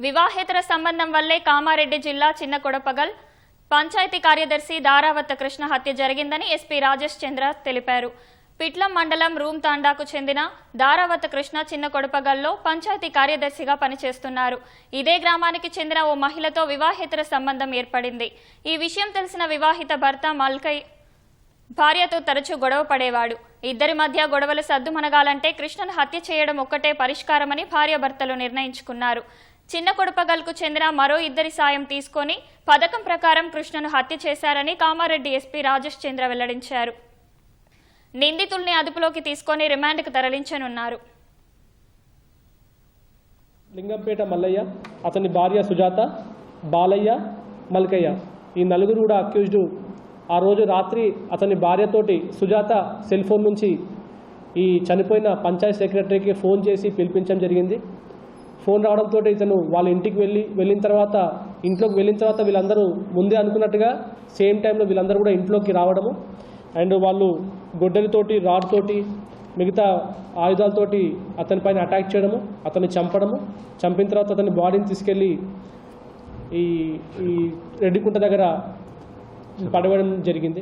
వివాహేతర సంబంధం వల్లే కామారెడ్డి జిల్లా చిన్న కొడపగల్ పంచాయతీ కార్యదర్శి దారావత్ కృష్ణ హత్య జరిగిందని ఎస్పీ రాజేష్ చంద్ర తెలిపారు. పిట్లం మండలం రూమ్ తాండాకు చెందిన దారావత్ కృష్ణ చిన్న కొడపగల్లో పంచాయతీ కార్యదర్శిగా పనిచేస్తున్నారు. ఇదే గ్రామానికి చెందిన ఓ మహిళతో వివాహేతర సంబంధం ఏర్పడింది. ఈ విషయం తెలిసిన వివాహిత భర్త మల్కయ్ భార్యతో తరచూ గొడవ పడేవాడు. ఇద్దరి మధ్య గొడవలు సద్దుమణగాలంటే కృష్ణను హత్య చేయడం ఒక్కటే పరిష్కారమని భార్యాభర్తలు నిర్ణయించుకున్నారు. చిన్న కొడపగల్కు చెందిన మరో ఇద్దరి సాయం తీసుకొని పథకం ప్రకారం కృష్ణను హత్య చేశారని కామారెడ్డి ఎస్పీ రాజేష్ చంద్ర వెల్లడించారు. నిందితుల్ని అదుపులోకి తీసుకొని రిమాండ్కు తరలించనున్నారు. లింగంపేట మల్లయ్య, అతని భార్య సుజాత, బాలయ్య, మల్కయ్య ఈ నలుగురు కూడా అక్యూజ్డ్ ఆ రోజు రాత్రి అతని భార్యతోటి సుజాత సెల్ ఫోన్ నుంచి ఈ చనిపోయిన పంచాయత్ సెక్రటరీకి ఫోన్ చేసి పిలిపించడం జరిగింది. ఫోన్ రావడంతో ఇతను వాళ్ళ ఇంటికి వెళ్ళిన తర్వాత వీళ్ళందరూ ముందే అనుకున్నట్టుగా సేమ్ టైంలో వీళ్ళందరూ కూడా ఇంట్లోకి రావడము అండ్ వాళ్ళు గొడ్డలితోటి రాడ్తోటి మిగతా ఆయుధాలతోటి అతని పైన అటాక్ చేయడము, అతన్ని చంపిన తర్వాత అతని బాడీని తీసుకెళ్ళి ఈ రెడ్డికుంట దగ్గర పడవేయడం జరిగింది.